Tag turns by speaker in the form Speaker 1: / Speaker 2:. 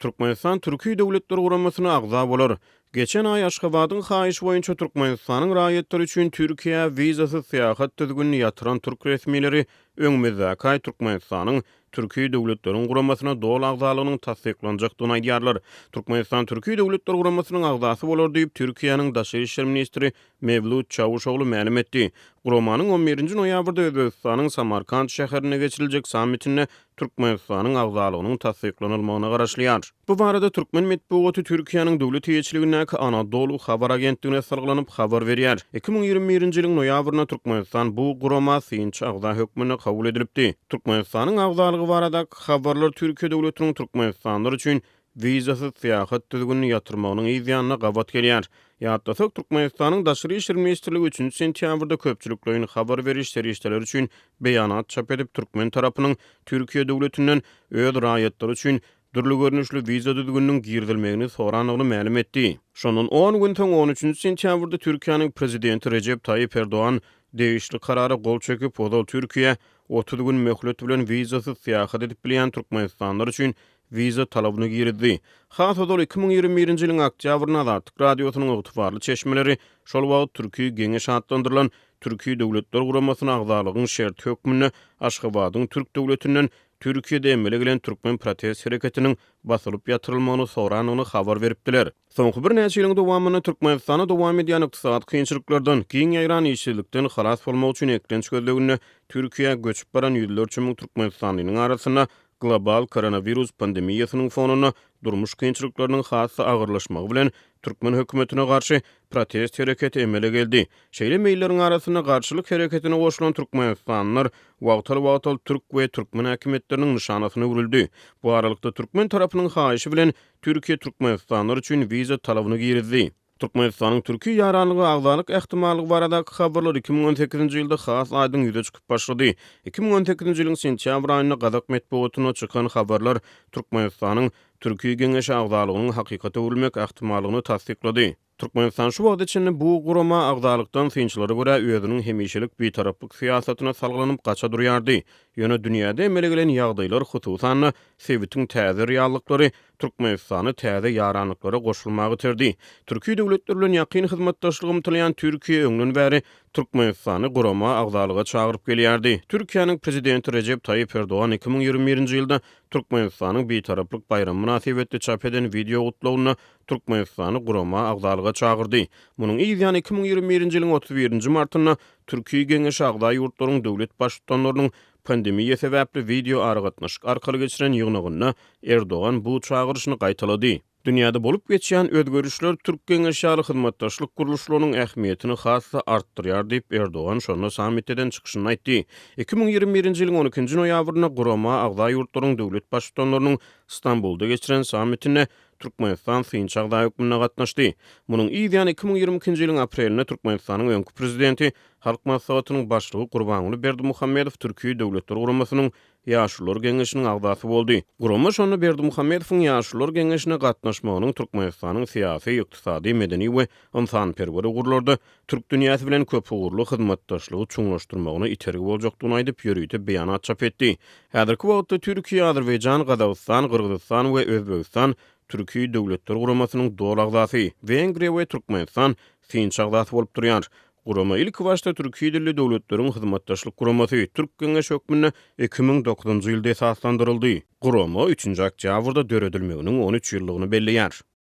Speaker 1: Türkmenistan Türkiýe Döwletleri Guramasyna agza bolar. Geçen ay Aşgabatyň haýyşy boýunça Türkmenistanyň raýatları üçin Türkiýe wizasyz seýahat düzgünini ýatyran türk resmileri öňümizdäki ay Türkmenistanyň Türkiýe Döwletleriniň Guramasyna dol agzalygynyň tasdiklanjakdygyny aýdýarlar. Türkmenistan Türkiýe Döwletleri Guramasynyň agzasy bolar diýip Türkiýanyň Daşary işler ministri Mevlut Çavuşoglu ma'lum etdi. Guramanyň 11-nji noýabrda Özbegistanyň Samarkand şäherine geçiriljek sammitinde Türkmenistanyň agzalygynyň tasdiklanylmagyna garaşlýar. Bu barada Türkmen medeniýeti Türkiýanyň döwlet hiýetçiligindäki Anadolu habar agentligine sargylanyp habar berýär. 2021-nji ýylyň noýabryna Türkmenistan bu gurama synçy agza hökmüne kabul edilipdi. Türkmenistanyň agzalygy baradaky habarlar Türkiýe döwletiniň Türkmenistanlar üçin wizasyz seýahat düzgünini ýatyrmagynyň ýa-da gabat gelýär. Ýa-da Türkmenistanyň Daşary işler ministrligi 3 sentýabrda köpçüliklerini habar beriş serişdeler üçin beýanat çap edip Türkmen tarapynyň Türkiýe döwletinden öz raýatlary üçin dürli görnüşli wiza düzgüniniň girdilmegini soranyny ma'lum etdi. Şonun 10 gün soň 13 sentýabrda Türkiýanyň prezidenti Recep Tayyip Erdoğan degişli karara gol çekip odal Türkiýe 30 gün möhlet bilen wizasyz seýahat edip bilýän Türkmenistanlar üçin wiza talabyny girdi. Hasodol 2021-nji ýylyň oktýabryna Azatlyk radiosynyň ygtybarly çeşmeleri şol wagt Türkiýe geňeş atlandyrylan Türkiýe Döwletleri Guramasyna agzalygynyň şert hökmüne Aşgabatyň Türk döwletinden Türkiýede emele gelen Türkmen protest hereketiniň basylyp ýatyrylmagyny soranyny habar beripdiler. Soňky bir näçe ýylyň dowamyny Türkmenistana dowam edýän ykdysady kynçylyklardan, giň ýaýran işçilikden halas bolmak üçin eklenç gözleginde Türkiýe göçüp baran ýüzlerçe müň Türkmenistanyň arasyna global koronavirus pandemiýasynyň fonuna durmuş kynçylyklarynyň hasy agyrlaşmagy bilen Türkmen hökümetine garşy protest hereketi emele geldi. Şeýle meýilleriň arasyna garşylyk hereketine goşulan Türkmenistanlylar wagtal Türk we Türkmen häkimetleriniň nişanasyna urildi. Bu aralykda Türkmen tarapynyň haýyşy bilen Türkiýe Türkmenistanlar üçin wiza talabyny girdi. Türkmenistanyň Türkiýe ýaranlygy agzalyk ähtimallygy baradaky habarlar 2018-nji ýylda has aýdyň ýüze çykyp başlady. 2018-nji ýylyň sentýabr aýyna Gazak medeniýetine çykan habarlar Türkmenistanyň Türkiýe geňeş agzalygynyň hakykata urilmek ähtimallygyny tasdiklady. Türkmenistan şu wagt içinde bu gurama agzalykdan synçylary görä özüniň hemişelik bitaraplyk siýasatyna salgylanyp gaça durýardy. Ýöne dünýäde emele gelen ýagdaýlar hususan Sowetiň täze reallykları Türkmenistany täze ýaranlyklara goşulmagy terdi. Türkiýe döwletleri bilen ýakyn hyzmatdaşlygy umtylýan Türkiýe öňden bäri Türkmenistany gurama agzalyga çagyryp gelýärdi. Türkiýanyň prezidenti Recep Tayyip Erdoğan 2021-nji ýylda Türkmenistanyň bitaraplyk bayramy münasibetli çap eden video gutlawyna Türkmenistany gurama agzalyga çagyrdy. Munyň ýa-da 2021-nji ýylyň 31-nji martyna Türkiýe geňeş agza ýurtlarynyň döwlet başlyklarynyň pandemiýa sebäpli video aragatnaşyk arkaly geçiren ýygnagyna Erdoğan bu çagyryşyny gaýtalady. Dünýäde bolup geçýän özgörüşler Türk geňeşýärlik hyzmatdaşlyk guruluşlarynyň ähmiýetini hasy artdyrýar diýip Erdoğan şonu sammitden çykyşynda aýtdy. 2021-nji ýylyň 12-nji noýabryna gurama agza ýurtlarynyň döwlet başlyklarynyň Istanbulda geçiren sammitine Türkmenistan synçy agza hökmüne gatnaşdy. Munyň ýa-da 2022-nji ýylyň apreline Türkmenistanyň öňkü prezidenti Halk Maslahatynyň başlygy Gurbanguly Berdimuhammedow Türkiýe Döwletleri Guramasynyň ýaşlylar geňeşiniň agzasy boldy. Gurama şonu Berdimuhammedowyň ýaşlylar geňeşine gatnaşmagynyň Türkmenistanyň syýasy, ykdysady, medeni we ynsanperwer gurullarda türk dünýäsi bilen köp ugurly hyzmatdaşlygy çuňlaşdyrmagyna itergi boljakdygyny aýdyp ýörüýte beýanat çap etdi. Häzirki wagtda Türkiýe, Azerbaýjan, Gazagystan, Gyrgyzstan we Özbegistan Türkiýe Döwletleri Guramasynyň dol agzasy, Wengriýa we Türkmenistan synçy agzasy bolup durýar. Gurama ilk başta Türkiýe dilli döwletleriň hyzmatdaşlyk guramasy Türk geňeş hökmüne 2009-njy ýylda esaslandyryldy. Gurama 3-nji oktýabrda döredilmeginiň 13 ýyllygyny belleýär.